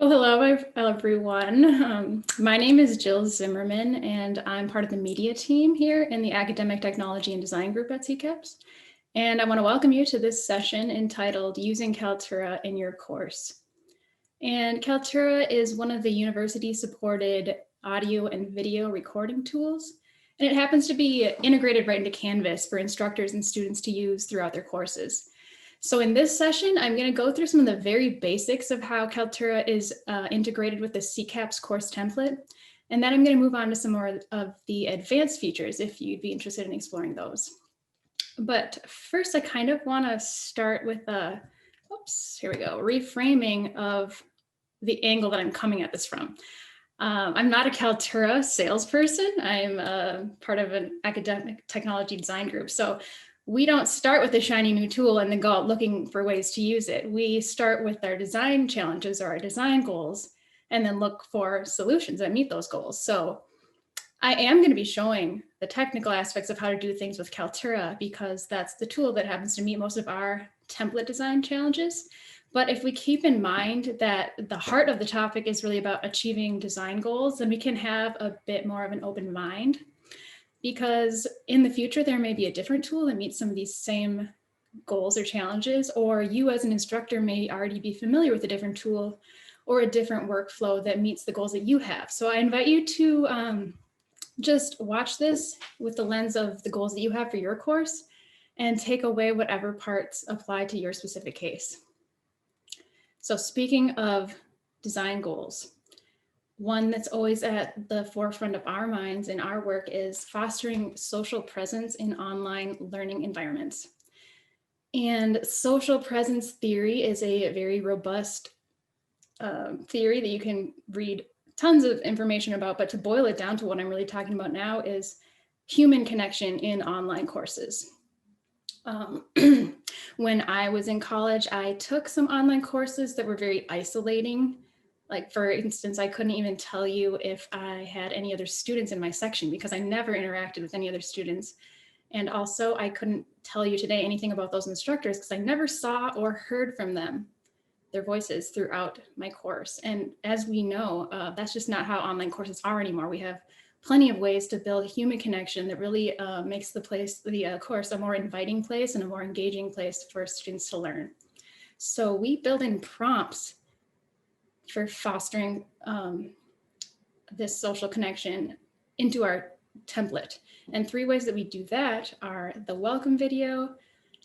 Well, hello, everyone. My name is Jill Zimmerman, and I'm part of the media team here in the Academic Technology and Design Group at CCAPS. And I want to welcome you to this session entitled Using Kaltura in Your Course. And Kaltura is one of the university-supported audio and video recording tools, and it happens to be integrated right into Canvas for instructors and students to use throughout their courses. So in this session, I'm going to go through some of the very basics of how Kaltura is integrated with the CCAPS course template. And then I'm going to move on to some more of the advanced features if you'd be interested in exploring those. But first, I kind of want to start with a, reframing of the angle that I'm coming at this from. I'm not a Kaltura salesperson. I'm part of an academic technology design group. So we don't start with a shiny new tool and then go out looking for ways to use it. We start with our design challenges or our design goals and then look for solutions that meet those goals. So I am going to be showing the technical aspects of how to do things with Kaltura because that's the tool that happens to meet most of our template design challenges. But if we keep in mind that the heart of the topic is really about achieving design goals, then we can have a bit more of an open mind, because in the future, there may be a different tool that meets some of these same goals or challenges, or you as an instructor may already be familiar with a different tool or a different workflow that meets the goals that you have. So I invite you to just watch this with the lens of the goals that you have for your course and take away whatever parts apply to your specific case. So speaking of design goals, one that's always at the forefront of our minds in our work is fostering social presence in online learning environments. And social presence theory is a very robust theory that you can read tons of information about, but to boil it down to what I'm really talking about now is human connection in online courses. When I was in college, I took some online courses that were very isolating. Like, for instance, I couldn't even tell you if I had any other students in my section because I never interacted with any other students. And also, I couldn't tell you today anything about those instructors because I never saw or heard from them, their voices throughout my course. And as we know, that's just not how online courses are anymore. We have plenty of ways to build a human connection that really makes the course a more inviting place and a more engaging place for students to learn. So we build in prompts for fostering this social connection into our template. And 3 ways that we do that are the welcome video,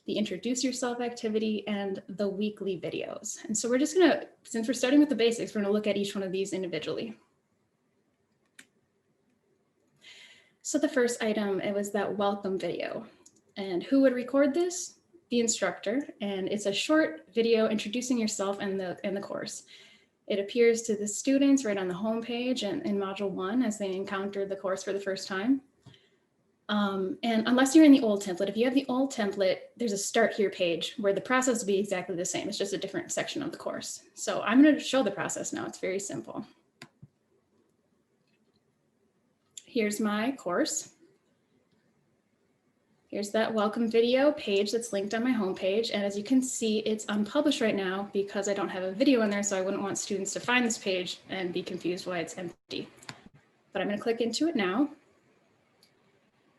the introduce yourself activity, and the weekly videos. And so we're just gonna, since we're starting with the basics, we're gonna look at each one of these individually. So the first item, it was that welcome video. And who would record this? The instructor. And it's a short video introducing yourself and the course. It appears to the students right on the home page and in module 1 as they encounter the course for the first time. And unless you're in the old template, if you have the old template, there's a start here page where the process will be exactly the same. It's just a different section of the course. So I'm going to show the process now. It's very simple. Here's my course. Here's that welcome video page that's linked on my homepage. And as you can see, it's unpublished right now because I don't have a video in there. So I wouldn't want students to find this page and be confused why it's empty. But I'm going to click into it now.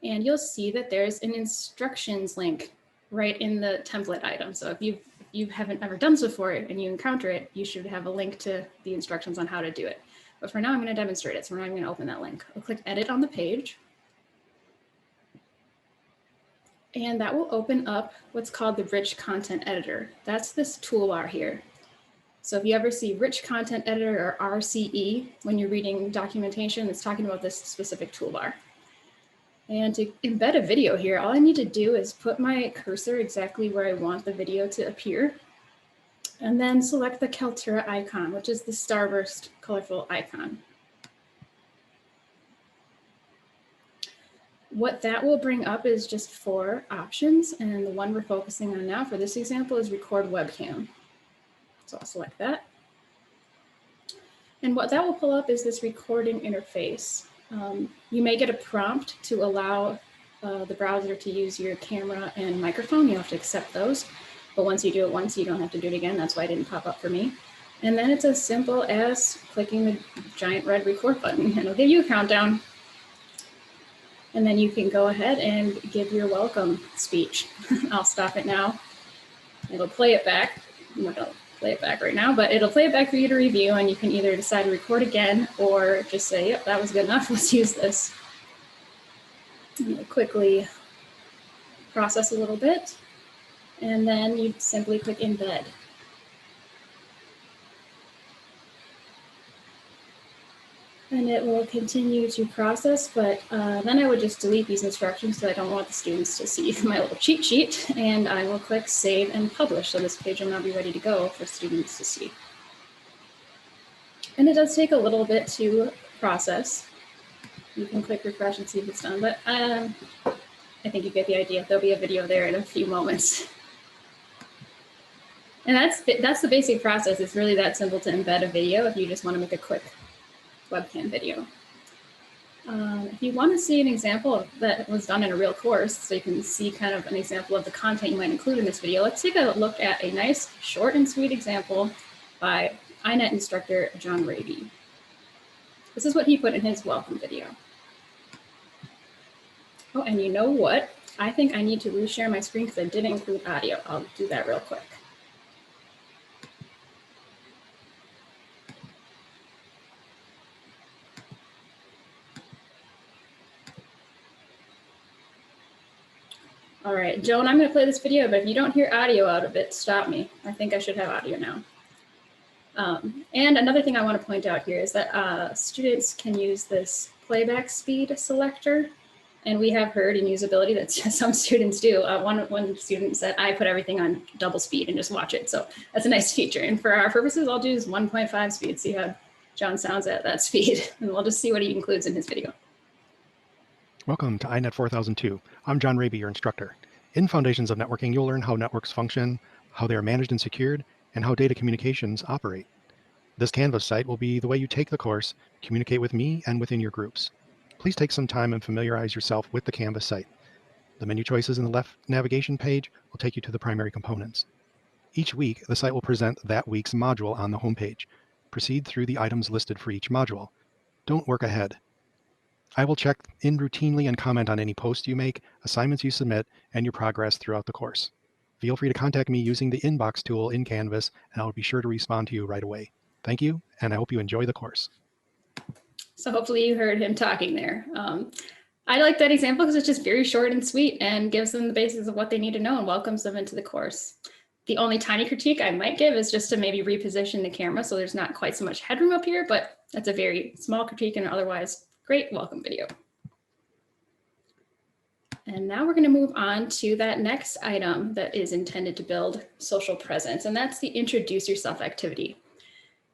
And you'll see that there's an instructions link right in the template item. So if you haven't ever done this before and you encounter it, you should have a link to the instructions on how to do it. But for now, I'm going to demonstrate it. So now I'm going to open that link. I'll click edit on the page. And that will open up what's called the Rich Content Editor. That's this toolbar here. So if you ever see Rich Content Editor or RCE when you're reading documentation, it's talking about this specific toolbar. And to embed a video here, all I need to do is put my cursor exactly where I want the video to appear, and then select the Kaltura icon, which is the starburst colorful icon. What that will bring up is just 4 options, and the one we're focusing on now for this example is record webcam. So I'll select that. And what that will pull up is this recording interface. You may get a prompt to allow the browser to use your camera and microphone. You have to accept those, but once you do it once, you don't have to do it again. That's why it didn't pop up for me. And then it's as simple as clicking the giant red record button, and it'll give you a countdown. And then you can go ahead and give your welcome speech. I'll stop it now. It'll play it back. It'll play it back right now, but it'll play it back for you to review, and you can either decide to record again or just say, yep, that was good enough, let's use this. Quickly process a little bit, and then you simply click embed. And it will continue to process, but then I would just delete these instructions because I don't want the students to see my little cheat sheet, and I will click save and publish. So this page will now be ready to go for students to see. And it does take a little bit to process. You can click refresh and see if it's done, but I think you get the idea. There'll be a video there in a few moments. And that's the basic process. It's really that simple to embed a video if you just want to make a quick webcam video. If you want to see an example that was done in a real course, so you can see kind of an example of the content you might include in this video, let's take a look at a nice short and sweet example by iNet instructor John Raby. This is what he put in his welcome video. Oh, and you know what? I think I need to reshare my screen because I didn't include audio. I'll do that real quick. All right, Joan, I'm going to play this video, but if you don't hear audio out of it, stop me. I think I should have audio now. And another thing I want to point out here is that students can use this playback speed selector. And we have heard in usability that some students do. One student said, I put everything on double speed and just watch it. So that's a nice feature. And for our purposes, I'll do 1.5 speed, see how John sounds at that speed. And we'll just see what he includes in his video. Welcome to iNet 4002. I'm John Raby, your instructor. In Foundations of Networking, you'll learn how networks function, how they are managed and secured, and how data communications operate. This Canvas site will be the way you take the course, communicate with me, and within your groups. Please take some time and familiarize yourself with the Canvas site. The menu choices in the left navigation page will take you to the primary components. Each week, the site will present that week's module on the homepage. Proceed through the items listed for each module. Don't work ahead. I will check in routinely and comment on any posts you make, assignments you submit, and your progress throughout the course. Feel free to contact me using the inbox tool in Canvas, and I'll be sure to respond to you right away. Thank you, and I hope you enjoy the course. So hopefully you heard him talking there. I like that example because it's just very short and sweet and gives them the basics of what they need to know and welcomes them into the course. The only tiny critique I might give is just to maybe reposition the camera so there's not quite so much headroom up here, but that's a very small critique and otherwise great welcome video. And now we're going to move on to that next item that is intended to build social presence, and that's the introduce yourself activity.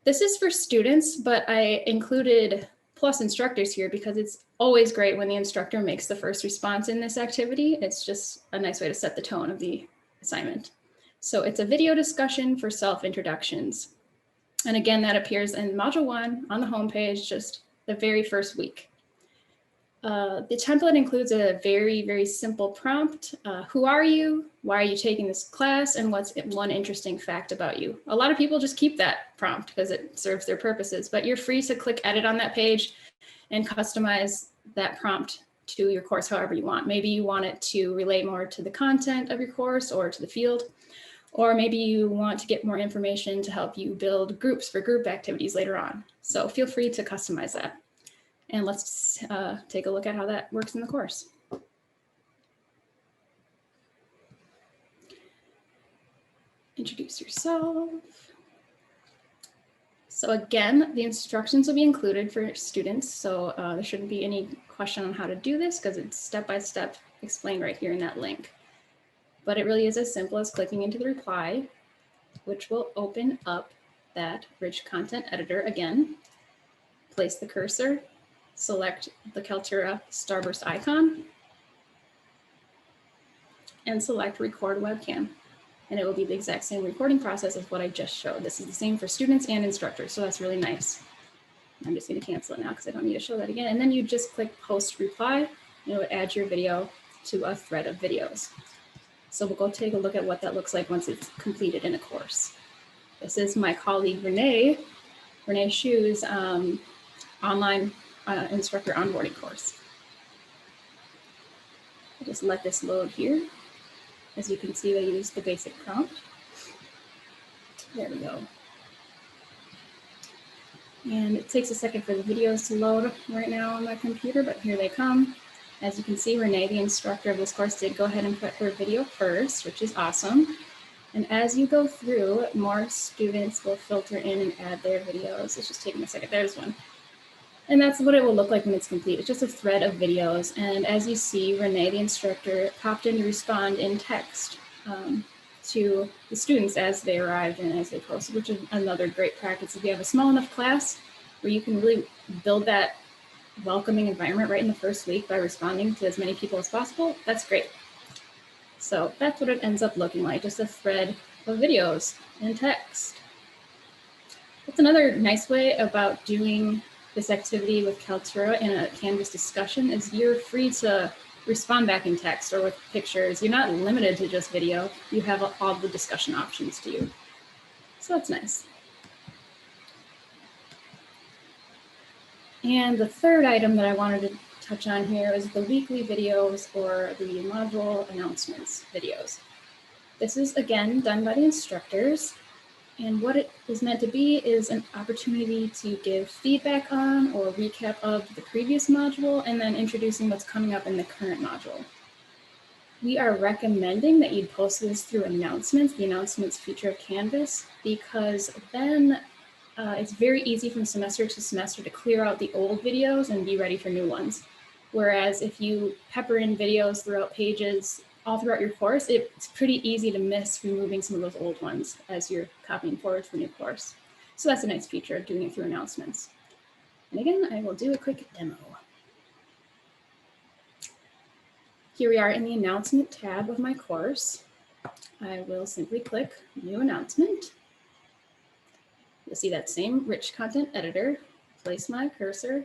This is for students, but I included plus instructors here because it's always great when the instructor makes the first response in this activity. It's just a nice way to set the tone of the assignment. So it's a video discussion for self-introductions. And again, that appears in Module 1 on the homepage, just the very first week. The template includes a very, very simple prompt. Who are you? Why are you taking this class? And what's one interesting fact about you? A lot of people just keep that prompt because it serves their purposes, but you're free to click edit on that page and customize that prompt to your course however you want. Maybe you want it to relate more to the content of your course or to the field, or maybe you want to get more information to help you build groups for group activities later on. So feel free to customize that. And let's take a look at how that works in the course. Introduce yourself. So again, the instructions will be included for students. So there shouldn't be any question on how to do this because it's step-by-step explained right here in that link. But it really is as simple as clicking into the reply, which will open up that rich content editor again. Place the cursor, select the Kaltura starburst icon, and select record webcam. And it will be the exact same recording process as what I just showed. This is the same for students and instructors, so that's really nice. I'm just going to cancel it now because I don't need to show that again. And then you just click post reply, and it would add your video to a thread of videos. So we'll go take a look at what that looks like once it's completed in a course. This is my colleague Renee Shu's online instructor onboarding course. I'll just let this load here. As you can see, they use the basic prompt. There we go. And it takes a second for the videos to load right now on my computer, but here they come. As you can see, Renee, the instructor of this course, did go ahead and put her video first, which is awesome. And as you go through, more students will filter in and add their videos. It's just taking a second. There's one. And that's what it will look like when it's complete. It's just a thread of videos. And as you see, Renee, the instructor, popped in to respond in text to the students as they arrived and as they posted, which is another great practice. If you have a small enough class where you can really build that welcoming environment right in the first week by responding to as many people as possible, that's great. So that's what it ends up looking like, just a thread of videos and text. That's another nice way about doing this activity with Kaltura in a Canvas discussion is you're free to respond back in text or with pictures. You're not limited to just video. You have all the discussion options to you. So that's nice. And the third item that I wanted to touch on here is the weekly videos or the module announcements videos. This is again done by the instructors. And what it is meant to be is an opportunity to give feedback on or recap of the previous module and then introducing what's coming up in the current module. We are recommending that you post this through announcements, the announcements feature of Canvas, because then it's very easy from semester to semester to clear out the old videos and be ready for new ones. Whereas if you pepper in videos throughout pages, all throughout your course, it's pretty easy to miss removing some of those old ones as you're copying forward to the new course. So that's a nice feature of doing it through announcements. And again, I will do a quick demo. Here we are in the announcement tab of my course. I will simply click new announcement. You'll see that same rich content editor, place my cursor,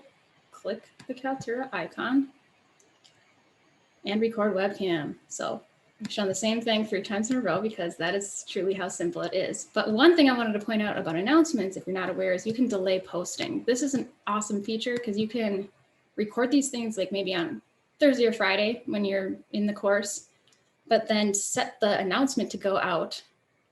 click the Kaltura icon, and record webcam. So I've shown the same thing 3 times in a row because that is truly how simple it is. But one thing I wanted to point out about announcements, if you're not aware, is you can delay posting. This is an awesome feature because you can record these things like maybe on Thursday or Friday when you're in the course, but then set the announcement to go out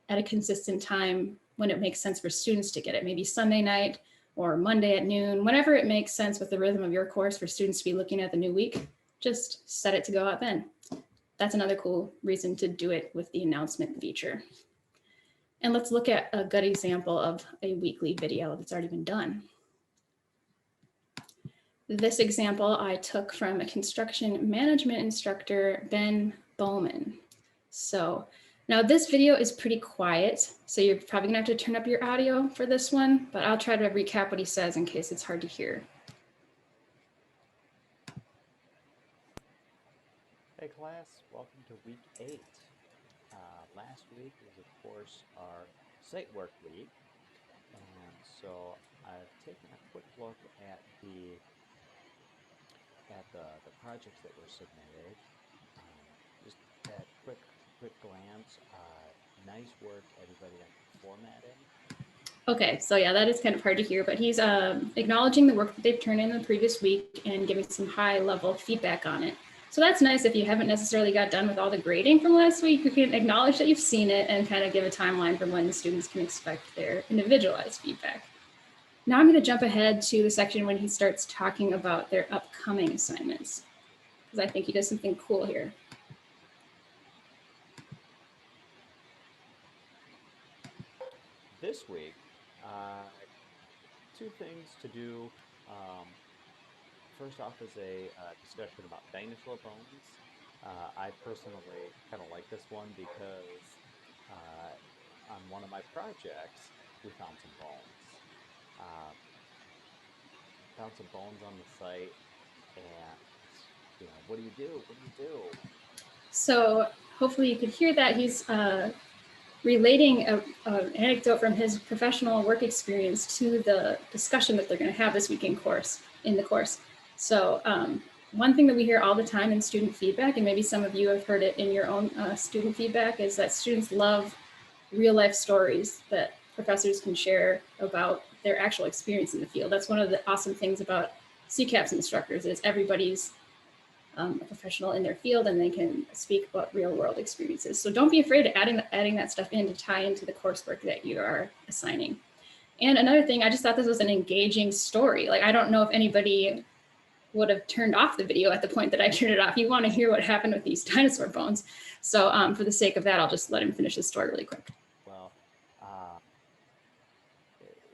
at a consistent time when it makes sense for students to get it, maybe Sunday night or Monday at noon, whenever it makes sense with the rhythm of your course for students to be looking at the new week. Just set it to go out then. That's another cool reason to do it with the announcement feature. And let's look at a good example of a weekly video that's already been done. This example I took from a construction management instructor, Ben Bowman. So now this video is pretty quiet, so you're probably gonna have to turn up your audio for this one, but I'll try to recap what he says in case it's hard to hear. Hey class, welcome to week 8. Last week was of course our site work week, and so I've taken a quick look at the projects that were submitted. Just at quick glance, nice work everybody on formatting. Okay, so yeah, that is kind of hard to hear, but he's acknowledging the work that they've turned in the previous week and giving some high level feedback on it. So that's nice. If you haven't necessarily got done with all the grading from last week, you can acknowledge that you've seen it and kind of give a timeline for when the students can expect their individualized feedback. Now I'm going to jump ahead to the section when he starts talking about their upcoming assignments, because I think he does something cool here. This week, 2 things to do. First off is a discussion about dinosaur bones. I personally kind of like this one because on one of my projects, we found some bones. Found some bones on the site, and you know, what do you do? What do you do? So hopefully you could hear that he's relating an anecdote from his professional work experience to the discussion that they're going to have this week in the course. So one thing that we hear all the time in student feedback, and maybe some of you have heard it in your own student feedback, is that students love real life stories that professors can share about their actual experience in the field. That's one of the awesome things about CCAPS instructors is everybody's a professional in their field and they can speak about real world experiences. So don't be afraid of adding that stuff in to tie into the coursework that you are assigning. And another thing, I just thought this was an engaging story. Like, I don't know if anybody would have turned off the video at the point that I turned it off. You want to hear what happened with these dinosaur bones. So for the sake of that, I'll just let him finish the story really quick. Well,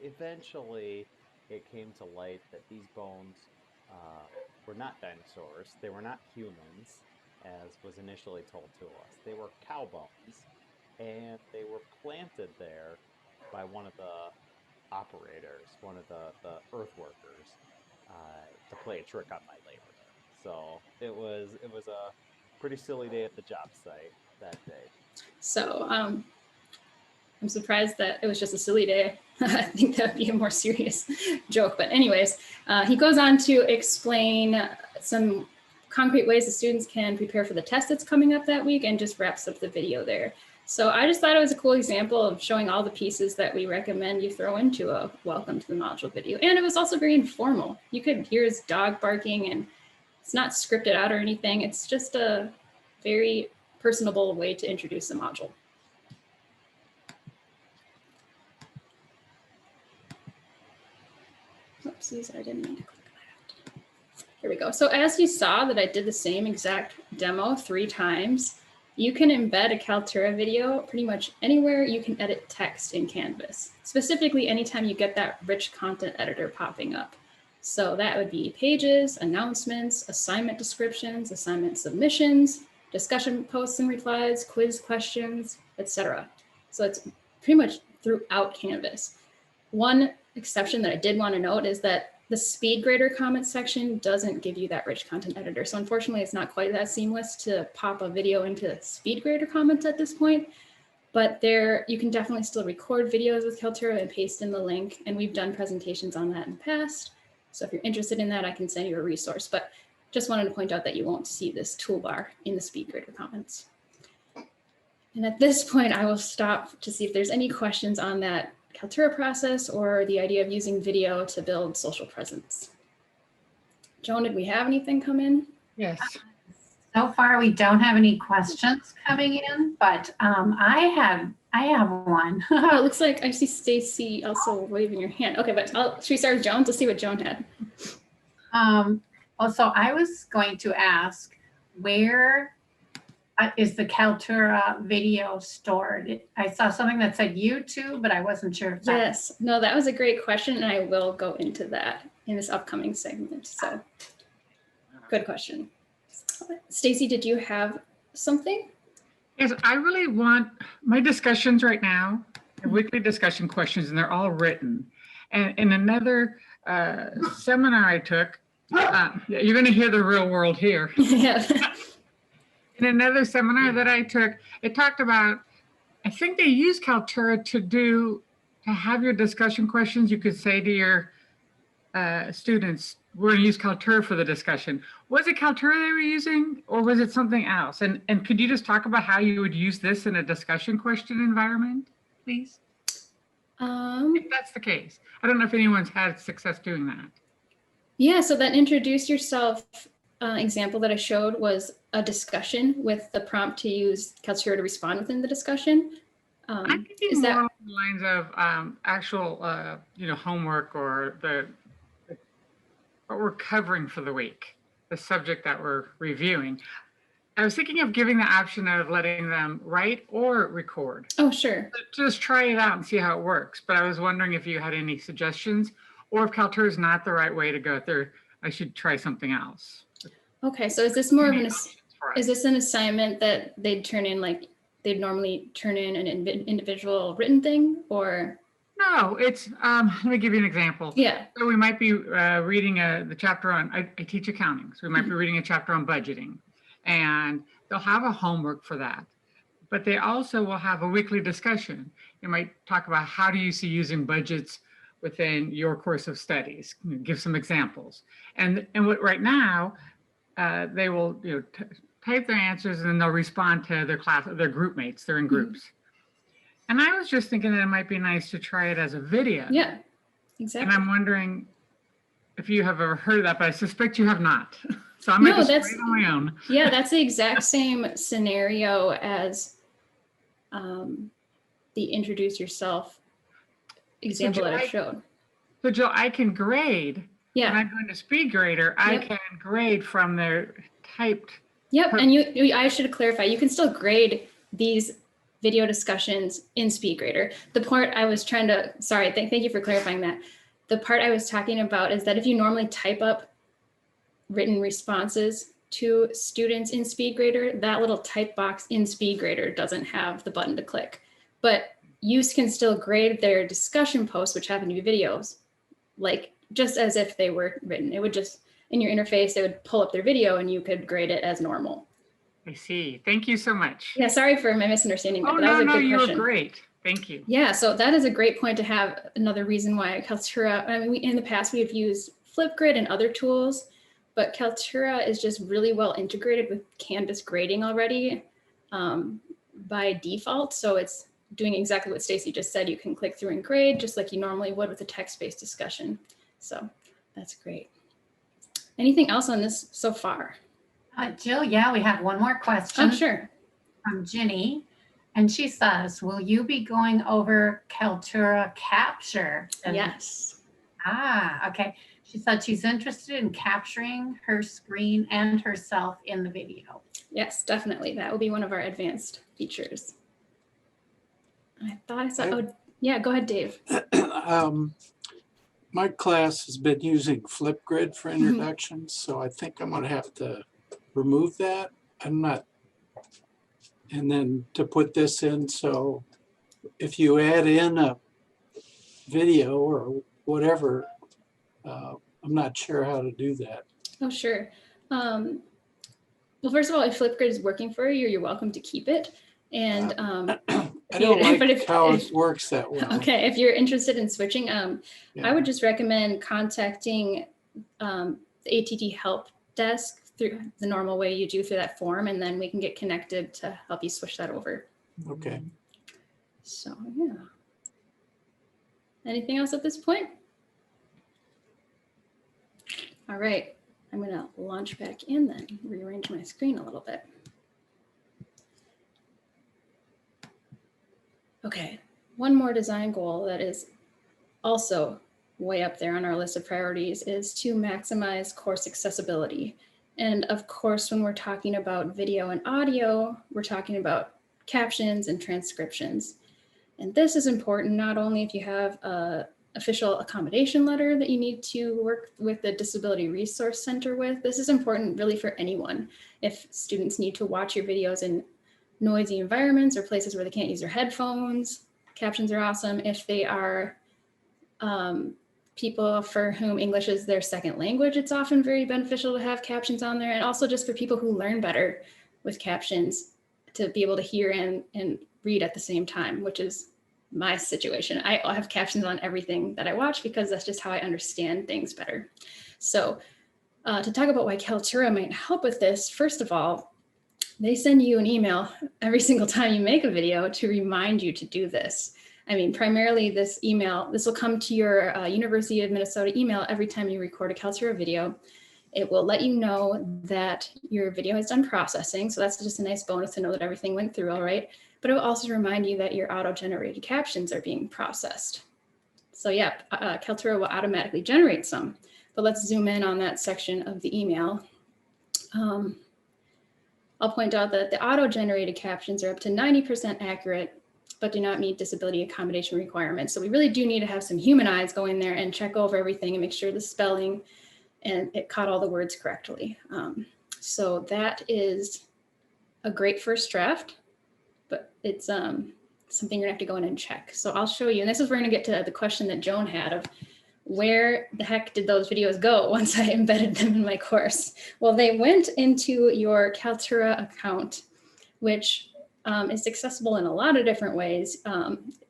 eventually it came to light that these bones were not dinosaurs. They were not humans, as was initially told to us. They were cow bones, and they were planted there by one of the operators, one of the earth workers, to play a trick on my labor. So it was a pretty silly day at the job site that day. So I'm surprised that it was just a silly day. I think that would be a more serious joke. But anyways, he goes on to explain some concrete ways the students can prepare for the test that's coming up that week and just wraps up the video there. So I just thought it was a cool example of showing all the pieces that we recommend you throw into a welcome to the module video. And it was also very informal. You could hear his dog barking and it's not scripted out or anything. It's just a very personable way to introduce the module. Oopsies, I didn't mean to click that. Here we go. So as you saw that I did the same exact demo 3 times, you can embed a Kaltura video pretty much anywhere you can edit text in Canvas, specifically anytime you get that rich content editor popping up. So that would be pages, announcements, assignment descriptions, assignment submissions, discussion posts and replies, quiz questions, etc. So it's pretty much throughout Canvas. One exception that I did want to note is that the speed grader comments section doesn't give you that rich content editor. So unfortunately, it's not quite that seamless to pop a video into speed grader comments at this point, but there you can definitely still record videos with Kaltura and paste in the link. And we've done presentations on that in the past. So if you're interested in that, I can send you a resource, but just wanted to point out that you won't see this toolbar in the speed grader comments. And at this point, I will stop to see if there's any questions on that Kaltura process or the idea of using video to build social presence. Joan, did we have anything come in? Yes. So far, we don't have any questions coming in, but I have one. Oh, it looks like I see Stacy also waving her hand. Okay, but should we start with Joan to see what Joan had? Well, so I was going to ask, where is the Kaltura video stored? I saw something that said YouTube, but I wasn't sure if that. Yes, no, that was a great question, and I will go into that in this upcoming segment. So, good question. Stacy, did you have something? Yes, I really want my discussions right now, weekly discussion questions, and they're all written. And in another seminar I took, you're going to hear the real world here. Yeah. In another seminar that I took, it talked about, I think they use Kaltura to have your discussion questions. You could say to your students, we're going to use Kaltura for the discussion. Was it Kaltura they were using, or was it something else? And could you just talk about how you would use this in a discussion question environment, please? If that's the case. I don't know if anyone's had success doing that. Yeah, so that introduce yourself example that I showed was a discussion with the prompt to use Kaltura to respond within the discussion. I'm thinking more along the lines of actual, homework or what we're covering for the week, the subject that we're reviewing. I was thinking of giving the option of letting them write or record. Oh, sure. Just try it out and see how it works. But I was wondering if you had any suggestions, or if Kaltura is not the right way to go there, I should try something else. Okay, so is this more of an assignment that they'd turn in, like they'd normally turn in an individual written thing, or? No, it's, let me give you an example. Yeah. So we might be reading the chapter on, I teach accounting, so we might be reading a chapter on budgeting, and they'll have a homework for that. But they also will have a weekly discussion. You might talk about how do you see using budgets within your course of studies, give some examples. And what right now, they will type their answers and then they'll respond to their class, their group mates, they're in groups. And I was just thinking that it might be nice to try it as a video. Yeah, And exactly. I'm wondering if you have ever heard of that, but I suspect you have not. So I No, might just try that's- it on my own. Yeah, that's the exact same scenario as the introduce yourself example that I showed. So Jill, I can grade. When Yeah. I'm going to speed grader, I Yep. can grade from their typed. Yep. And I should clarify, you can still grade these video discussions in SpeedGrader. The part I was trying to, sorry, thank you for clarifying that. The part I was talking about is that if you normally type up written responses to students in SpeedGrader, that little type box in SpeedGrader doesn't have the button to click. But you can still grade their discussion posts, which happen to be videos, like just as if they were written. It would just, in your interface, it would pull up their video and you could grade it as normal. I see. Thank you so much. Yeah, sorry for my misunderstanding. Oh, but that was a no, good you were question. great. Thank you. Yeah, so that is a great point to have. Another reason why Kaltura, I mean, in the past we have used Flipgrid and other tools, but Kaltura is just really well integrated with Canvas grading already by default. So it's doing exactly what Stacy just said. You can click through and grade just like you normally would with a text-based discussion. So that's great. Anything else on this so far? Jill, yeah, we have one more question. Oh, sure. From Ginny. And she says, will you be going over Kaltura Capture? And Yes. okay. She said she's interested in capturing her screen and herself in the video. Yes, definitely. That will be one of our advanced features. I thought I saw, oh, yeah, go ahead, Dave. My class has been using Flipgrid for introductions, so I think I'm going to have to remove that. I'm not, and then to put this in. So if you add in a video or whatever, I'm not sure how to do that. Oh, sure. Well, first of all, if Flipgrid is working for you, you're welcome to keep it. And I don't like how it works that well. Okay, if you're interested in switching, I would just recommend contacting the ATT help desk through the normal way you do through that form, and then we can get connected to help you switch that over. Okay. So, yeah. Anything else at this point? All right, I'm gonna launch back in then, rearrange my screen a little bit. Okay, one more design goal that is also way up there on our list of priorities is to maximize course accessibility. And of course, when we're talking about video and audio, we're talking about captions and transcriptions. And this is important not only if you have an official accommodation letter that you need to work with the Disability Resource Center with. This is important really for anyone. If students need to watch your videos in noisy environments or places where they can't use their headphones, captions are awesome. If they are people for whom English is their second language, it's often very beneficial to have captions on there. And also just for people who learn better with captions to be able to hear and read at the same time, which is my situation. I have captions on everything that I watch because that's just how I understand things better. So to talk about why Kaltura might help with this, first of all, they send you an email every single time you make a video to remind you to do this. I mean, primarily this email, this will come to your University of Minnesota email every time you record a Kaltura video. It will let you know that your video has done processing. So that's just a nice bonus to know that everything went through all right. But it will also remind you that your auto-generated captions are being processed. So yeah, Kaltura will automatically generate some. But let's zoom in on that section of the email. I'll point out that the auto-generated captions are up to 90% accurate, but do not meet disability accommodation requirements. So we really do need to have some human eyes go in there and check over everything and make sure the spelling and it caught all the words correctly. So that is a great first draft, but it's something you're gonna have to go in and check. So I'll show you, and this is where we're gonna get to the question that Joan had of where the heck did those videos go once I embedded them in my course? Well, they went into your Kaltura account, which is accessible in a lot of different ways.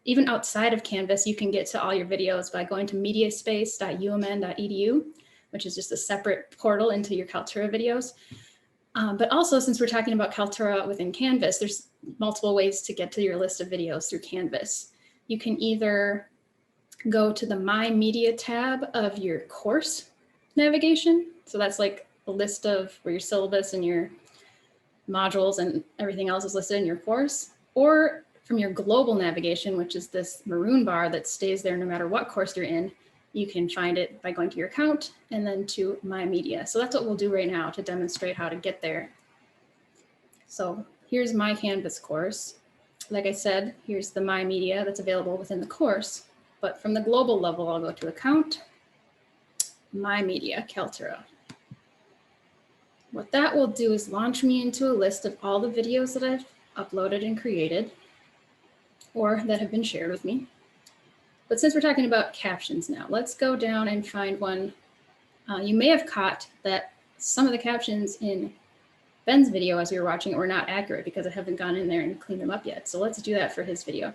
Even outside of Canvas, you can get to all your videos by going to mediaspace.umn.edu, which is just a separate portal into your Kaltura videos. But also, since we're talking about Kaltura within Canvas, there's multiple ways to get to your list of videos through Canvas. You can either go to the My Media tab of your course navigation. So that's like a list of where your syllabus and your modules and everything else is listed in your course, or from your global navigation, which is this maroon bar that stays there no matter what course you're in. You can find it by going to your account and then to My Media. So that's what we'll do right now to demonstrate how to get there. So here's my Canvas course. Like I said, here's the My Media that's available within the course. But from the global level, I'll go to Account, My Media, Kaltura. What that will do is launch me into a list of all the videos that I've uploaded and created or that have been shared with me. But since we're talking about captions now, let's go down and find one. You may have caught that some of the captions in Ben's video as we were watching it were not accurate because I haven't gone in there and cleaned them up yet. So let's do that for his video.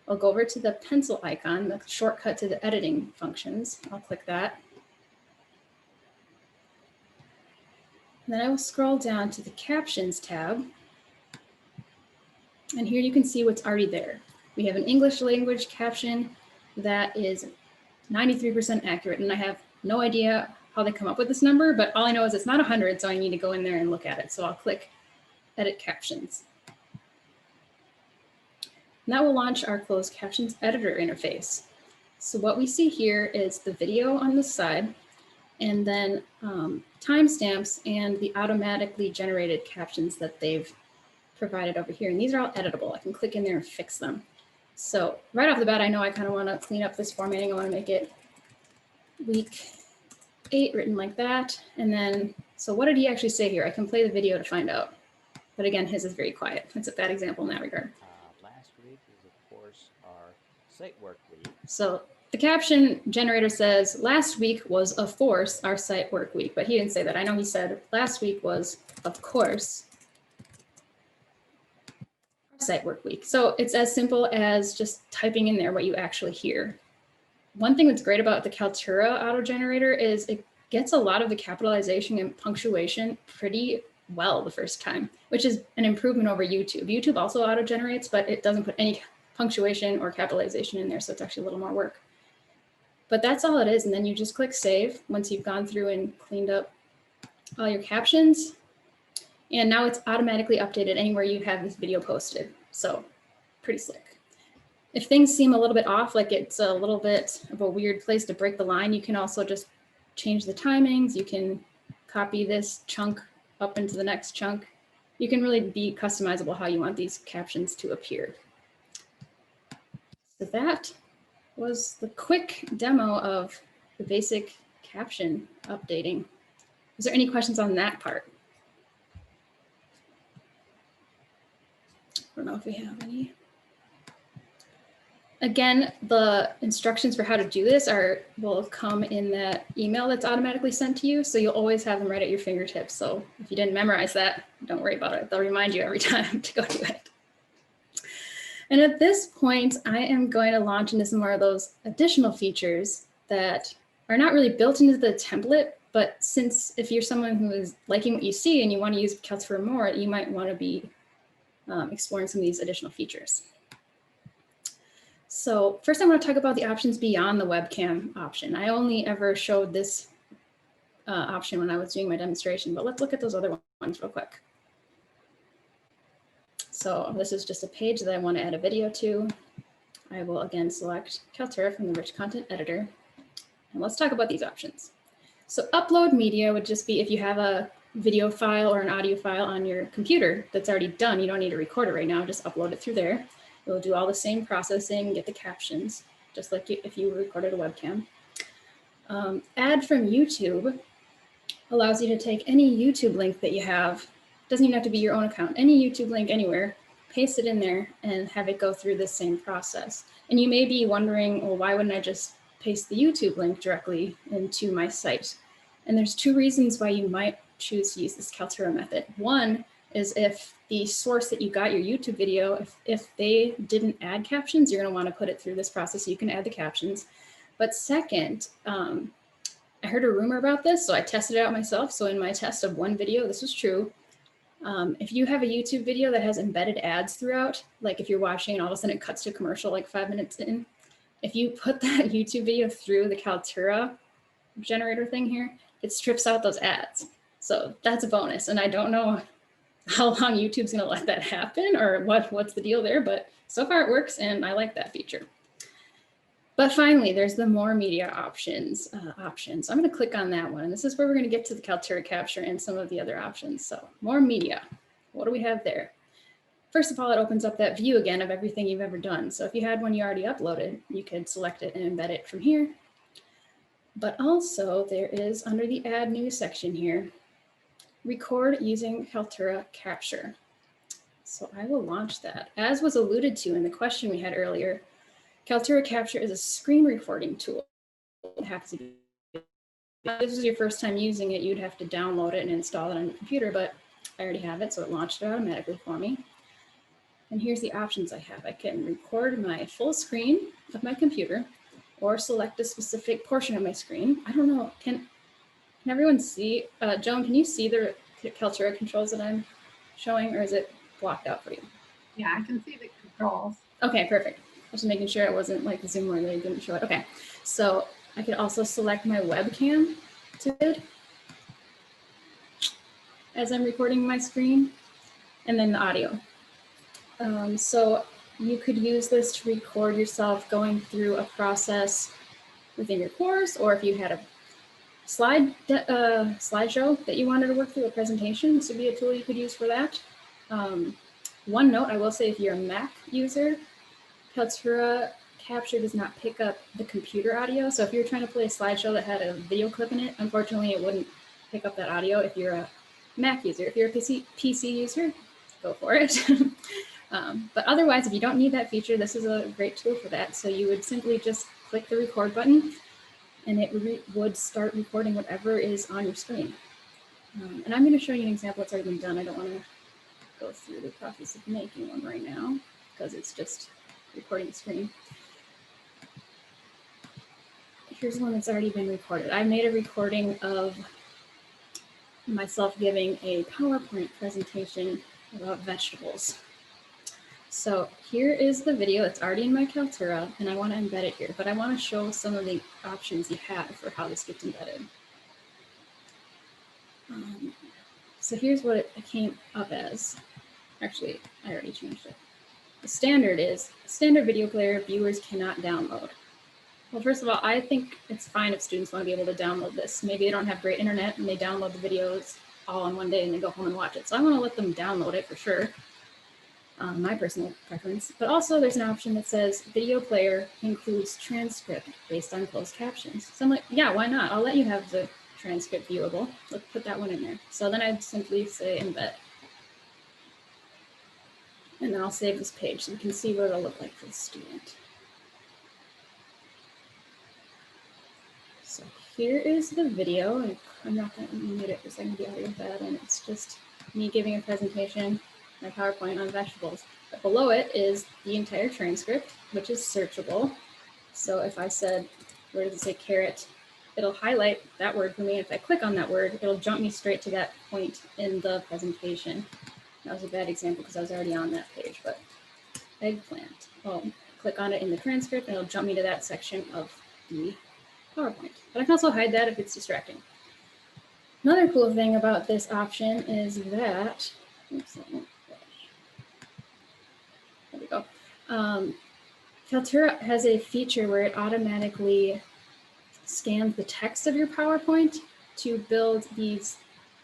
I'll go over to the pencil icon, the shortcut to the editing functions. I'll click that. And then I will scroll down to the Captions tab. And here you can see what's already there. We have an English language caption that is 93% accurate. And I have no idea how they come up with this number, but all I know is it's not 100, so I need to go in there and look at it. So I'll click Edit Captions. And that will launch our closed captions editor interface. So what we see here is the video on the side, and then timestamps and the automatically generated captions that they've provided over here. And these are all editable. I can click in there and fix them. So right off the bat, I know I kind of want to clean up this formatting. I want to make it week 8 written like that. And then, so what did he actually say here? I can play the video to find out. But again, his is very quiet. It's a bad example in that regard. Last week is, of course, our site work week. So the caption generator says, last week was, of course, our site work week. But he didn't say that. I know he said last week was, of course, our site work week. So it's as simple as just typing in there what you actually hear. One thing that's great about the Kaltura auto generator is it gets a lot of the capitalization and punctuation pretty well the first time, which is an improvement over YouTube. YouTube also auto generates, but it doesn't put any punctuation or capitalization in there. So it's actually a little more work. But that's all it is. And then you just click save once you've gone through and cleaned up all your captions. And now it's automatically updated anywhere you have this video posted. So pretty slick. If things seem a little bit off, like it's a little bit of a weird place to break the line, you can also just change the timings. You can copy this chunk up into the next chunk. You can really be customizable how you want these captions to appear. So that was the quick demo of the basic caption updating. Is there any questions on that part? I don't know if we have any. Again, the instructions for how to do this will come in that email that's automatically sent to you. So you'll always have them right at your fingertips. So if you didn't memorize that, don't worry about it. They'll remind you every time to go do it. And at this point, I am going to launch into some more of those additional features that are not really built into the template, but since if you're someone who is liking what you see and you want to use Kaltura more, you might want to be exploring some of these additional features. So first I want to talk about the options beyond the webcam option. I only ever showed this option when I was doing my demonstration, but let's look at those other ones real quick. So this is just a page that I want to add a video to. I will again select Kaltura from the rich content editor. And let's talk about these options. So upload media would just be if you have a video file or an audio file on your computer that's already done. You don't need to record it right now, just upload it through there. It will do all the same processing, get the captions, just like if you recorded a webcam. Add from YouTube allows you to take any YouTube link that you have. Doesn't even have to be your own account. Any YouTube link anywhere, paste it in there and have it go through the same process. And you may be wondering, well, why wouldn't I just paste the YouTube link directly into my site? And there's two reasons why you might choose to use this Kaltura method. One is if the source that you got your YouTube video, if they didn't add captions, you're going to want to put it through this process so you can add the captions. But second, I heard a rumor about this, so I tested it out myself. So in my test of one video, this was true. If you have a YouTube video that has embedded ads throughout, like if you're watching and all of a sudden it cuts to a commercial like 5 minutes in, if you put that YouTube video through the Kaltura generator thing here, it strips out those ads. So that's a bonus. And I don't know how long YouTube's gonna let that happen or what's the deal there, but so far it works and I like that feature. But finally, there's the more media options. I'm gonna click on that one. And this is where we're gonna get to the Kaltura capture and some of the other options. So more media, what do we have there? First of all, it opens up that view again of everything you've ever done. So if you had one you already uploaded, you could select it and embed it from here. But also there is under the add new section here, record using Kaltura capture. So I will launch that. As was alluded to in the question we had earlier, Kaltura capture is a screen recording tool. It has to be, if this is your first time using it, you'd have to download it and install it on your computer, but I already have it, so it launched it automatically for me. And here's the options I have. I can record my full screen of my computer or select a specific portion of my screen. I don't know, can everyone see? Joan, can you see the Kaltura controls that I'm showing, or is it blocked out for you? Yeah, I can see the controls. Okay, perfect. Just making sure it wasn't like Zoom where they didn't show it. Okay, so I could also select my webcam to it as I'm recording my screen, and then the audio. So you could use this to record yourself going through a process within your course, or if you had a slideshow that you wanted to work through, a presentation, this would be a tool you could use for that. One note, I will say if you're a Mac user, Kaltura capture does not pick up the computer audio. So if you're trying to play a slideshow that had a video clip in it, unfortunately it wouldn't pick up that audio if you're a Mac user. If you're a PC user, go for it. But otherwise, if you don't need that feature, this is a great tool for that. So you would simply just click the record button and it would start recording whatever is on your screen. And I'm going to show you an example that's already been done. I don't want to go through the process of making one right now because it's just recording the screen. Here's one that's already been recorded. I made a recording of myself giving a PowerPoint presentation about vegetables. So here is the video. It's already in my Kaltura, and I want to embed it here, but I want to show some of the options you have for how this gets embedded. So here's what it came up as. Actually, I already changed it. The standard is, standard video player viewers cannot download. Well, first of all, I think it's fine if students want to be able to download this. Maybe they don't have great internet and they download the videos all in one day and they go home and watch it. So I want to let them download it for sure. My personal preference, but also there's an option that says video player includes transcript based on closed captions. So I'm like, yeah, why not? I'll let you have the transcript viewable. Let's put that one in there. So then I'd simply say embed. And then I'll save this page so we can see what it'll look like for the student. So here is the video. And I'm not going to mute it because I can be audio bad, and it's just me giving a presentation, my PowerPoint on vegetables. But below it is the entire transcript, which is searchable. So if I said, where does it say carrot? It'll highlight that word for me. If I click on that word, it'll jump me straight to that point in the presentation. That was a bad example because I was already on that page, but eggplant. Well, click on it in the transcript and it'll jump me to that section of the PowerPoint. But I can also hide that if it's distracting. Another cool thing about this option is that, oops, there we go. Kaltura has a feature where it automatically scans the text of your PowerPoint to build these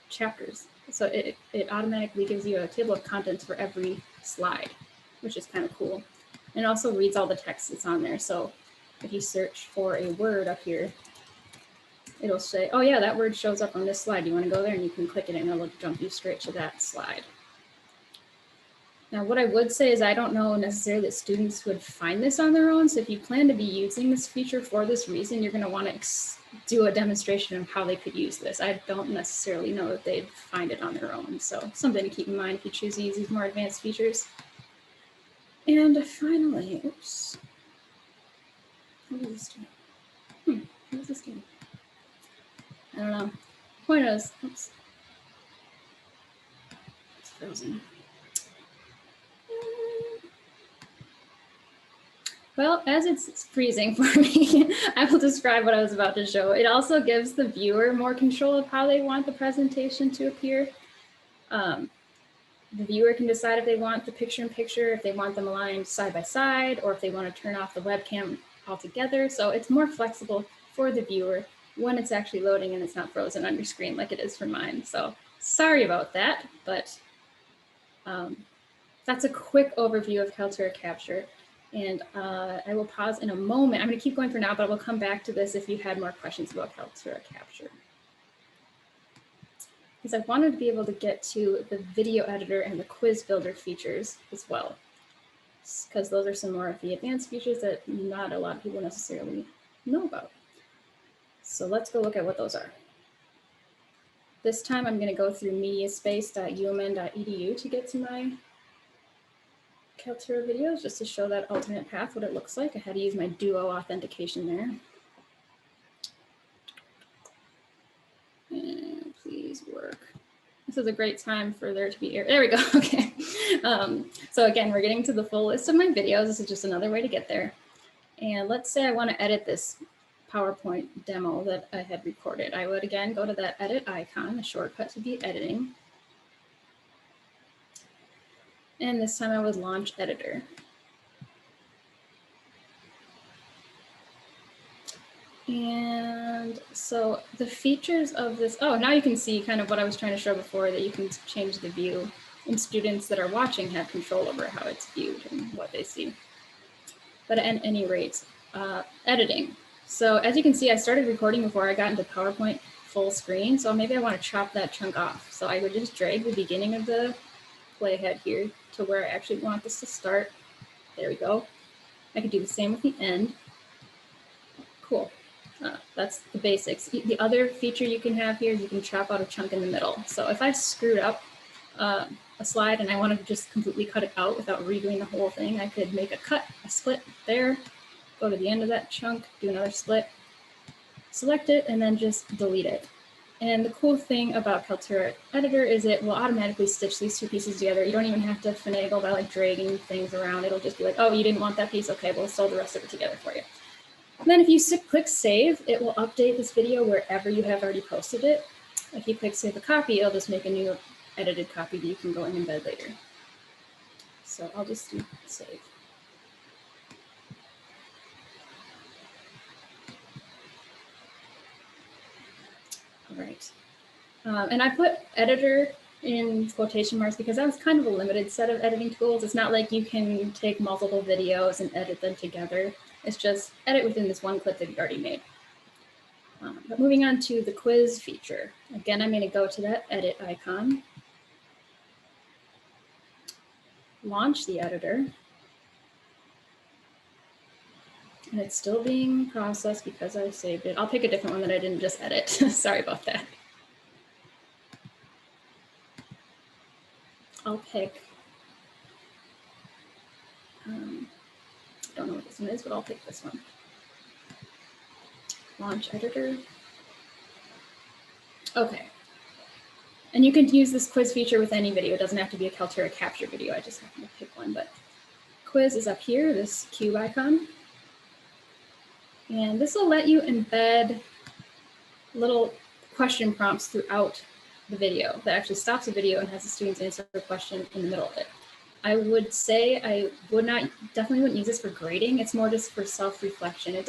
chapters. So it automatically gives you a table of contents for every slide, which is kind of cool. And it also reads all the text that's on there. So if you search for a word up here, it'll say, oh yeah, that word shows up on this slide. You want to go there and you can click it and it'll jump you straight to that slide. Now, what I would say is I don't know necessarily that students would find this on their own. So if you plan to be using this feature for this reason, you're going to want to do a demonstration of how they could use this. I don't necessarily know that they'd find it on their own. So something to keep in mind if you choose to use these more advanced features. And finally, oops. What is this doing? What is this doing? I don't know. Point is, oops. frozen. Well, as it's freezing for me, I will describe what I was about to show. It also gives the viewer more control of how they want the presentation to appear. The viewer can decide if they want the picture-in-picture, if they want them aligned side by side, or if they want to turn off the webcam altogether. So it's more flexible for the viewer when it's actually loading and it's not frozen on your screen like it is for mine. So sorry about that, but that's a quick overview of Kaltura Capture. And I will pause in a moment. I'm going to keep going for now, but I will come back to this if you had more questions about Kaltura Capture. Because I wanted to be able to get to the video editor and the quiz builder features as well, because those are some more of the advanced features that not a lot of people necessarily know about. So let's go look at what those are. This time I'm going to go through mediaspace.umn.edu to get to my Kaltura videos, just to show that alternate path, what it looks like. I had to use my Duo authentication there. And please work. This is a great time for there to be air. There we go. Okay. So again, we're getting to the full list of my videos. This is just another way to get there. And let's say I want to edit this PowerPoint demo that I had recorded. I would again go to that edit icon, the shortcut to the editing. And this time I would launch editor. And so the features of this, oh, now you can see kind of what I was trying to show before, that you can change the view, and students that are watching have control over how it's viewed and what they see. But at any rate, editing. So as you can see, I started recording before I got into PowerPoint full screen. So maybe I want to chop that chunk off. So I would just drag the beginning of the playhead here to where I actually want this to start. There we go. I could do the same with the end. Cool. That's the basics. The other feature you can have here is you can chop out a chunk in the middle. So if I screwed up a slide and I want to just completely cut it out without redoing the whole thing, I could make a split there, go to the end of that chunk, do another split, select it, and then just delete it. And the cool thing about Kaltura Editor is it will automatically stitch these two pieces together. You don't even have to finagle by like dragging things around. It'll just be like, oh, you didn't want that piece? Okay, we'll sew the rest of it together for you. And then if you click save, it will update this video wherever you have already posted it. If you click save a copy, it'll just make a new edited copy that you can go and embed later. So I'll just do save. All right. And I put editor in quotation marks because that's kind of a limited set of editing tools. It's not like you can take multiple videos and edit them together. It's just edit within this one clip that you already made. But moving on to the quiz feature. Again, I'm going to go to that edit icon, launch the editor, and it's still being processed because I saved it. I'll pick a different one that I didn't just edit. Sorry about that. I'll pick, don't know what this one is, but I'll pick this one. Launch editor. Okay. And you can use this quiz feature with any video. It doesn't have to be a Kaltura Capture video. I just happen to pick one, but quiz is up here, this cube icon. And this will let you embed little question prompts throughout the video that actually stops the video and has the students answer a question in the middle of it. I would say I definitely wouldn't use this for grading. It's more just for self-reflection.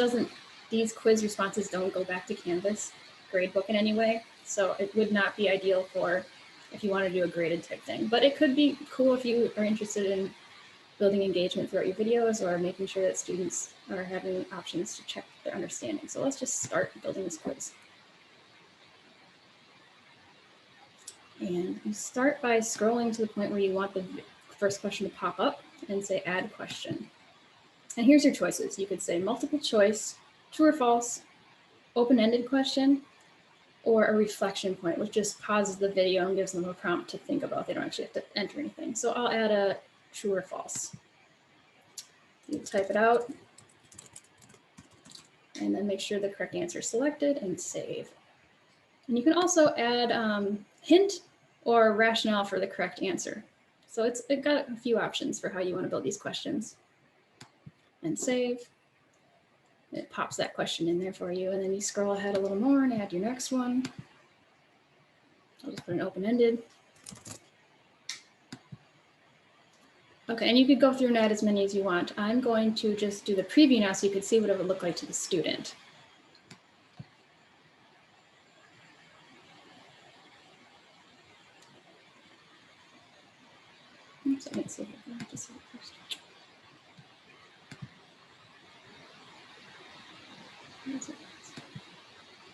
These quiz responses don't go back to Canvas gradebook in any way. So it would not be ideal for if you want to do a graded type thing, but it could be cool if you are interested in building engagement throughout your videos or making sure that students are having options to check their understanding. So let's just start building this quiz. And you start by scrolling to the point where you want the first question to pop up and say add question. And here's your choices. You could say multiple choice, true or false, open-ended question, or a reflection point, which just pauses the video and gives them a prompt to think about. They don't actually have to enter anything. So I'll add a true or false. You type it out and then make sure the correct answer is selected and save. And you can also add hint or rationale for the correct answer. So it got a few options for how you want to build these questions. And save. It pops that question in there for you, and then you scroll ahead a little more and add your next one. I'll just put an open-ended. Okay, and you could go through and add as many as you want. I'm going to just do the preview now so you could see what it would look like to the student. Oops, I didn't see it. I have to see it first.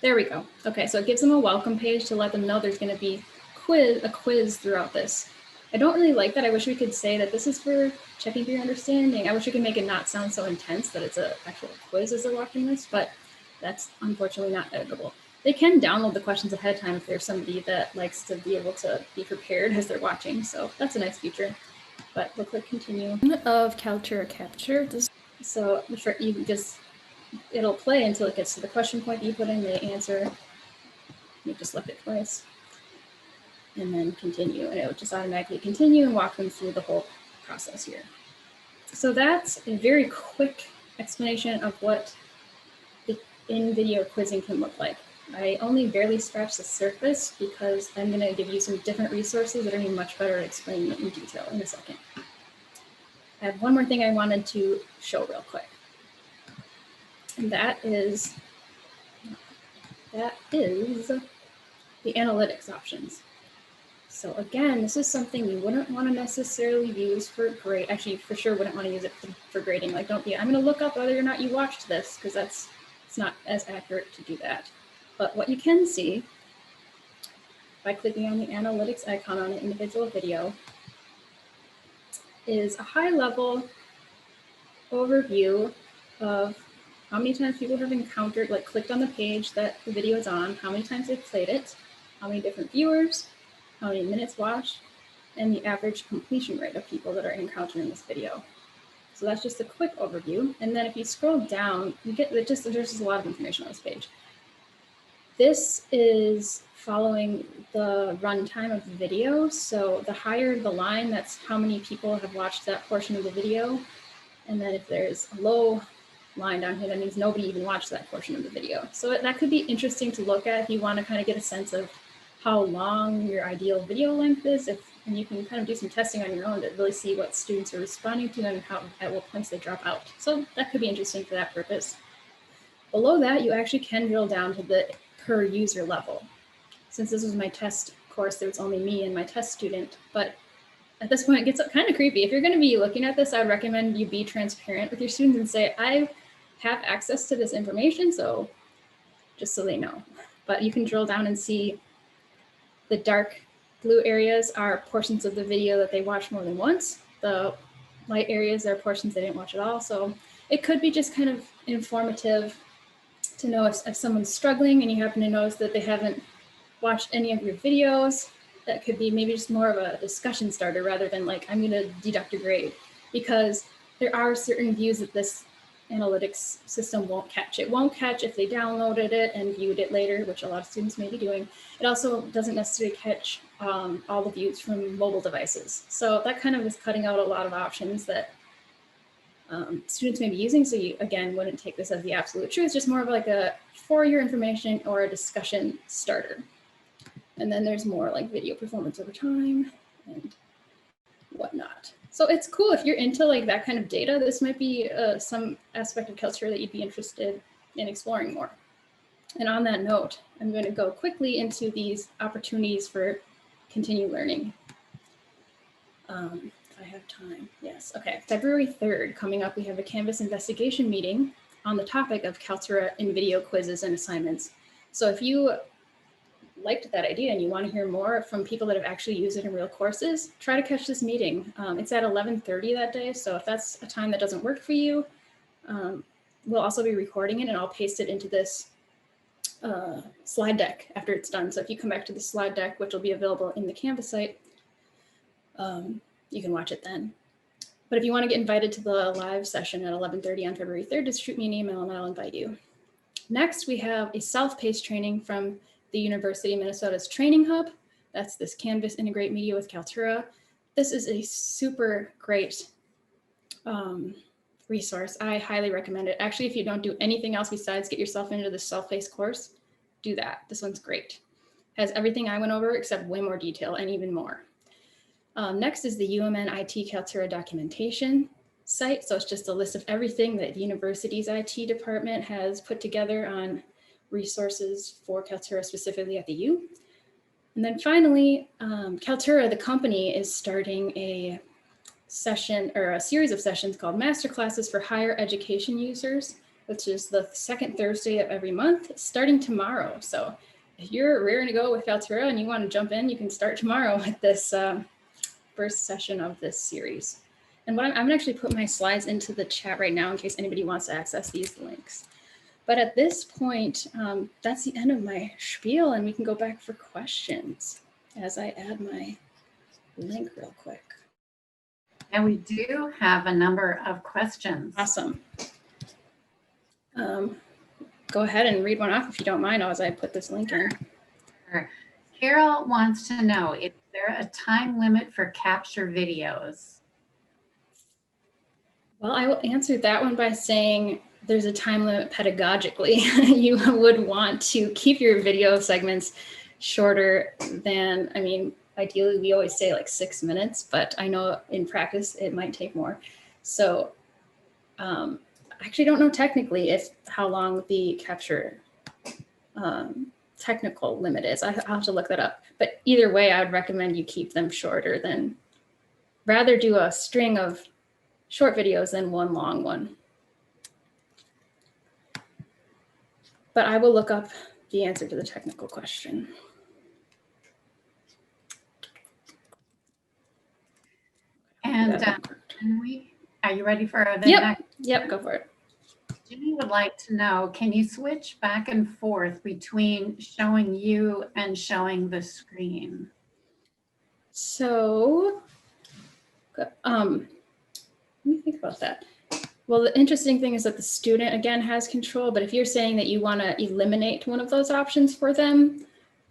There we go. Okay, so it gives them a welcome page to let them know there's going to be a quiz throughout this. I don't really like that. I wish we could say that this is for checking for your understanding. I wish we could make it not sound so intense that it's an actual quiz as they're watching this, but that's unfortunately not editable. They can download the questions ahead of time if there's somebody that likes to be able to be prepared as they're watching. So that's a nice feature. But we'll click continue. Of Kaltura capture. So you can just, it'll play until it gets to the question point that you put in the answer. You just left it twice. And then continue, and it would just automatically continue and walk them through the whole process here. So that's a very quick explanation of what the in-video quizzing can look like. I only barely scratched the surface because I'm going to give you some different resources that are going to be much better at explaining it in detail in a second. I have one more thing I wanted to show real quick, and that is the analytics options. So again, this is something you wouldn't want to necessarily use for grade. Actually, you for sure wouldn't want to use it for grading. Like, I'm going to look up whether or not you watched this, because it's not as accurate to do that. But what you can see by clicking on the analytics icon on an individual video is a high-level overview of how many times people have encountered, like clicked on the page that the video is on, how many times they've played it, how many different viewers, how many minutes watched, and the average completion rate of people that are encountering this video. So that's just a quick overview. And then if you scroll down, you get there's just a lot of information on this page. This is following the runtime of the video. So the higher the line, that's how many people have watched that portion of the video. And then if there's a low line down here, that means nobody even watched that portion of the video. So that could be interesting to look at if you want to kind of get a sense of how long your ideal video length is, and you can kind of do some testing on your own to really see what students are responding to and at what points they drop out. So that could be interesting for that purpose. Below that, you actually can drill down to the per user level. Since this was my test course, there was only me and my test student, but at this point it gets kind of creepy. If you're going to be looking at this, I would recommend you be transparent with your students and say, I have access to this information, so just so they know. But you can drill down and see the dark blue areas are portions of the video that they watched more than once. The light areas are portions they didn't watch at all. So it could be just kind of informative to know if someone's struggling and you happen to notice that they haven't watched any of your videos. That could be maybe just more of a discussion starter rather than like, I'm going to deduct a grade, because there are certain views that this analytics system won't catch. It won't catch if they downloaded it and viewed it later, which a lot of students may be doing. It also doesn't necessarily catch all the views from mobile devices. So that kind of is cutting out a lot of options that students may be using. So you, again, wouldn't take this as the absolute truth, just more of like a for your information or a discussion starter. And then there's more like video performance over time and whatnot. So it's cool if you're into like that kind of data. This might be some aspect of Kaltura that you'd be interested in exploring more. And on that note, I'm going to go quickly into these opportunities for continued learning. If I have time, yes. Okay, February 3rd, coming up, we have a Canvas investigation meeting on the topic of Kaltura in video quizzes and assignments. So if you liked that idea and you want to hear more from people that have actually used it in real courses, try to catch this meeting. It's at 11:30 that day. So if that's a time that doesn't work for you, we'll also be recording it and I'll paste it into this slide deck after it's done. So if you come back to the slide deck, which will be available in the Canvas site, you can watch it then. But if you want to get invited to the live session at 11:30 on February 3rd, just shoot me an email and I'll invite you. Next, we have a self-paced training from the University of Minnesota's Training Hub That's this Canvas Integrate Media with Kaltura. This is a super great resource. I highly recommend it. Actually, if you don't do anything else besides get yourself into the self-paced course, do that. This one's great. Has everything I went over except way more detail and even more. Next is the UMN IT Kaltura documentation site. So it's just a list of everything that the university's IT department has put together on resources for Kaltura specifically at the U. And then finally, Kaltura, the company, is starting a session or a series of sessions called Masterclasses for Higher Education Users, which is the second Thursday of every month, starting tomorrow. So if you're raring to go with Kaltura and you want to jump in, you can start tomorrow with this first session of this series. And what I'm gonna actually put my slides into the chat right now in case anybody wants to access these links. But at this point, that's the end of my spiel, and we can go back for questions as I add my link real quick. And we do have a number of questions. Awesome. Go ahead and read one off if you don't mind as I put this link in. Sure. Carol wants to know, is there a time limit for capture videos? Well, I will answer that one by saying there's a time limit pedagogically. You would want to keep your video segments shorter than, I mean, ideally we always say like 6 minutes, but I know in practice it might take more. So I actually don't know technically how long the capture technical limit is. I'll have to look that up. But either way, I would recommend you keep them shorter than, rather do a string of short videos than one long one. But I will look up the answer to the technical question. And are you ready for the next? Yep, go for it. Jimmy would like to know, can you switch back and forth between showing you and showing the screen? So, let me think about that. Well, the interesting thing is that the student, again, has control, but if you're saying that you want to eliminate one of those options for them,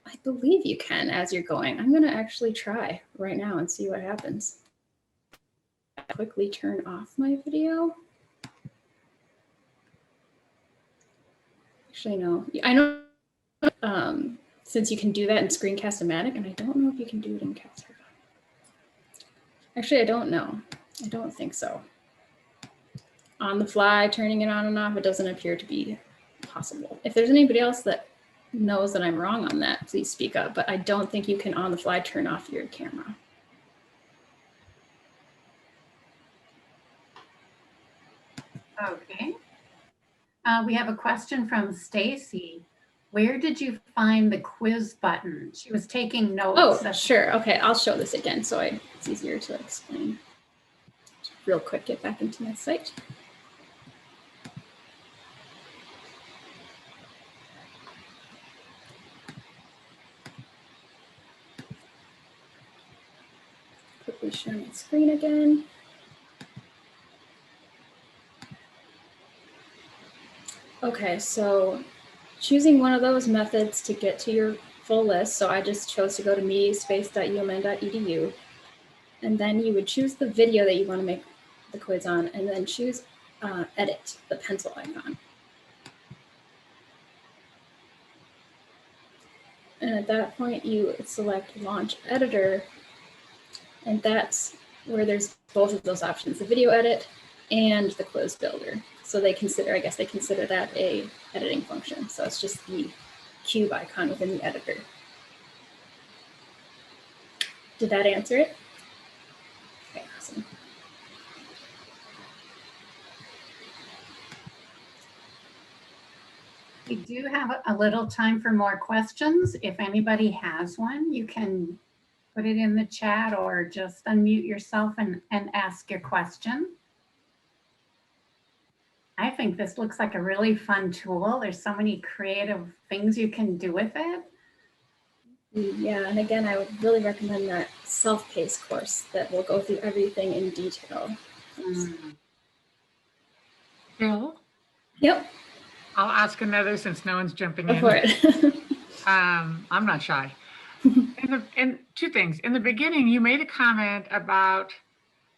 I believe you can as you're going. I'm going to actually try right now and see what happens. Quickly turn off my video. Actually, no. I know since you can do that in Screencast-O-Matic, and I don't know if you can do it in Kaltura. Actually, I don't know. I don't think so. On the fly, turning it on and off, it doesn't appear to be possible. If there's anybody else that knows that I'm wrong on that, please speak up. But I don't think you can on the fly turn off your camera. Okay. We have a question from Stacy. Where did you find the quiz button? She was taking notes. Oh, sure. Okay, I'll show this again so it's easier to explain. Just real quick, get back into my site. Quickly share my screen again. Okay, so choosing one of those methods to get to your full list. So I just chose to go to mediaspace.umn.edu. And then you would choose the video that you want to make the quiz on, and then choose edit, the pencil icon. And at that point, you select launch editor. And that's where there's both of those options, the video edit and the quiz builder. So they consider, I guess they consider that a editing function. So it's just the cube icon within the editor. Did that answer it? Okay, awesome. We do have a little time for more questions. If anybody has one, you can put it in the chat or just unmute yourself and ask your question. I think this looks like a really fun tool. There's so many creative things you can do with it. Yeah, and again, I would really recommend that self-paced course that will go through everything in detail. Bill, Yep, I'll ask another since no one's jumping go in. for it. I'm not shy. And two things. In the beginning, you made a comment about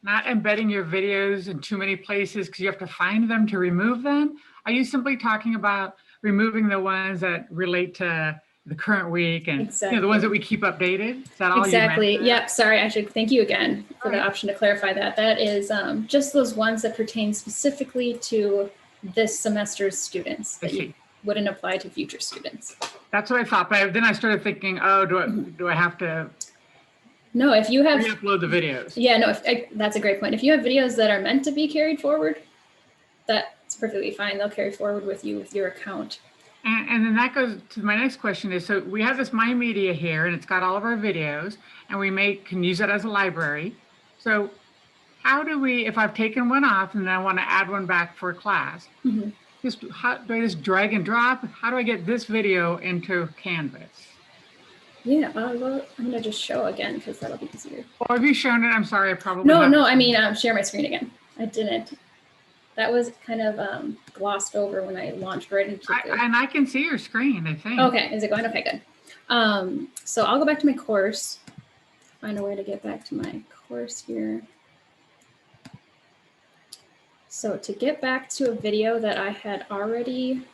not embedding your videos in too many places because you have to find them to remove them. Are you simply talking about removing the ones that relate to the current week and the ones that we keep updated? Is that all Exactly. you meant? Yep. Sorry. I should thank you again for the Alright. option to clarify that. That is just those ones that pertain specifically to this semester's students I that you see. wouldn't apply to future students. That's what I thought, but then I started thinking, oh, do I have to No, if you have, re-upload the videos? yeah, no, that's a great point. If you have videos that are meant to be carried forward, that's perfectly fine. They'll carry forward with you with your account. And then that goes to my next question is, so we have this My Media here and it's got all of our videos and we can use it as a library. So how do we, if I've taken one off and I want to add one back for a class, Mhm. how do I just drag and drop? How do I get this video into Canvas? Yeah, well, I'm gonna just show again because that'll be easier. Or have you shown it? I'm sorry, I probably No, haven't. I mean, share my screen again. I didn't. That was kind of glossed over when I launched right into the. And I can see your screen, I think. Okay, is it going? Okay, good. So I'll go back to my course. Find a way to get back to my course here. So to get back to a video that I had already.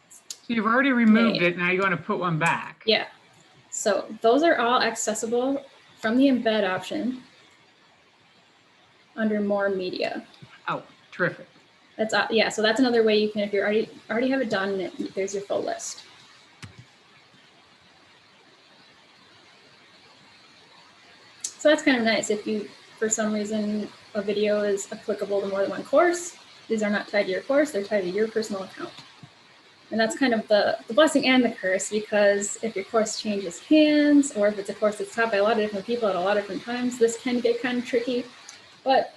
So you've already removed it. Now you want to put one back. Yeah. So those are all accessible from the embed option under more media. Oh, terrific. That's yeah. So that's another way you can, if you already have it done, there's your full list. So that's kind of nice. If you, for some reason, a video is applicable to more than one course, these are not tied to your course, they're tied to your personal account. And that's kind of the blessing and the curse, because if your course changes hands, or if it's a course that's taught by a lot of different people at a lot of different times, this can get kind of tricky, but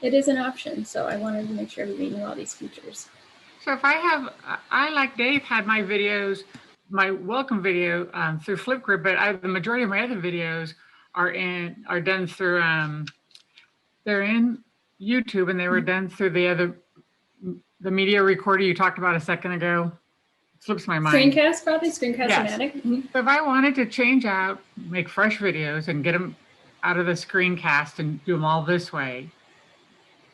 it is an option. So I wanted to make sure everybody knew all these features. So if I like Dave had my videos, my welcome video through Flipgrid, but the majority of my other videos are done through, they're in YouTube and they were done through the media recorder you talked about a second ago. Slips my mind. Screencast, probably Screencast-O-Matic. Yes. So if I wanted to change out, make fresh videos and get them out of the screencast and do them all this way,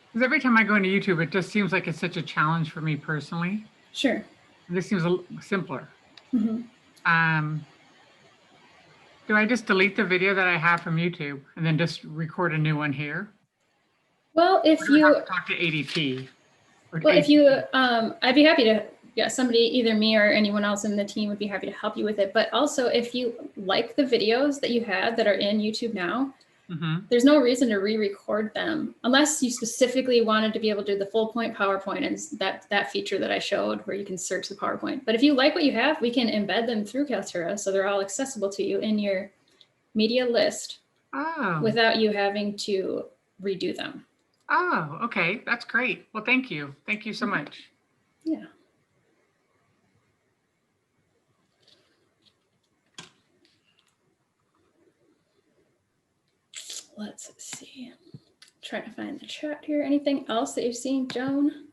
because every time I go into YouTube, it just seems like it's such a challenge for me personally. Sure. This seems a little simpler. Mm-hmm. Do I just delete the video that I have from YouTube and then just record a new one here? Well, if Or do I you have to talk to ADT. Well, if you, I'd be happy to, yeah, somebody, either me or anyone else in the team would be happy to help you with it. But also, if you like the videos that you had that are in YouTube now, there's no reason to re-record them unless you specifically wanted to be able to do the full point PowerPoint and that feature that I showed where you can search the PowerPoint. But if you like what you have, we can embed them through Kaltura so they're all accessible to you in your media list without you having to redo them. Oh, okay. That's great. Well, thank you. Thank you so much. Yeah. Let's see. Trying to find the chat here. Anything else that you've seen, Joan?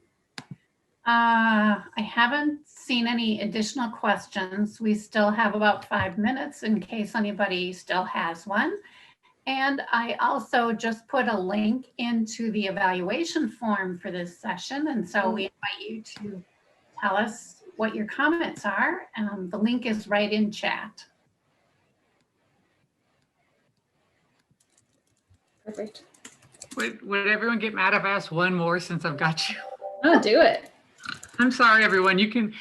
I haven't seen any additional questions. We still have about 5 minutes in case anybody still has one. And I also just put a link into the evaluation form for this session. And so we invite you to tell us what your comments are. The link is right in chat. Perfect. Would everyone get mad if I asked one more since I've got you? Oh, do it. I'm sorry, everyone. You can.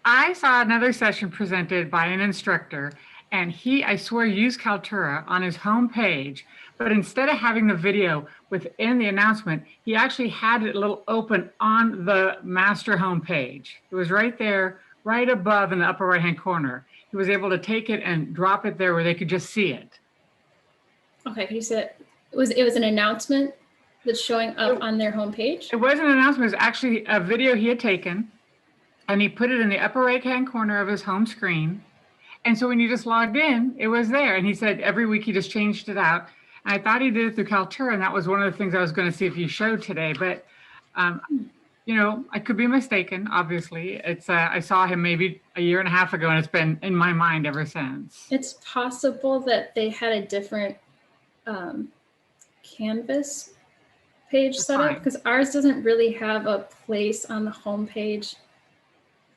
I saw another session presented by an instructor, and he, I swear, used Kaltura on his home page, but instead of having the video within the announcement, he actually had it a little open on the master home page. It was right there, right above in the upper right-hand corner. He was able to take it and drop it there where they could just see it. Okay, can you say it? It was an announcement that's showing up on their homepage? It wasn't an announcement. It was actually a video he had taken, and he put it in the upper right-hand corner of his home screen. And so when you just logged in, it was there. And he said every week he just changed it out. And I thought he did it through Kaltura, and that was one of the things I was going to see if you showed today. But, you know, I could be mistaken, obviously. It's, I saw him maybe a year and a half ago, and it's been in my mind ever since. It's possible that they had a different Canvas page That's set up fine. because ours doesn't really have a place on the home page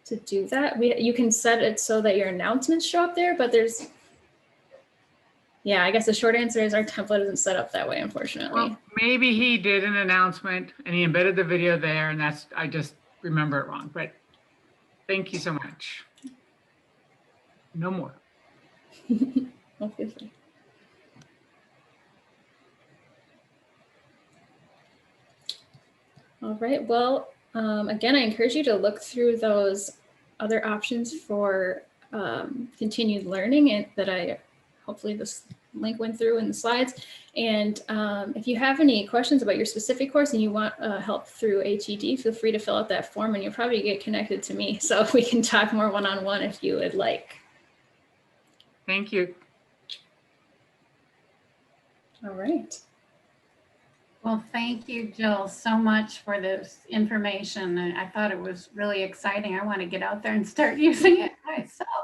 to do that. You can set it so that your announcements show up there, but there's, yeah, I guess the short answer is our template isn't set up that way, unfortunately. Well, maybe he did an announcement and he embedded the video there, and that's, I just remember it wrong, but thank you so much. No more. Obviously. All right, well, again, I encourage you to look through those other options for continued learning and that I, hopefully this link went through in the slides. And if you have any questions about your specific course and you want help through HED, feel free to fill out that form and you'll probably get connected to me. So we can talk more one-on-one if you would like. Thank you. All right. Well, thank you, Jill, so much for this information. I thought it was really exciting. I want to get out there and start using it myself.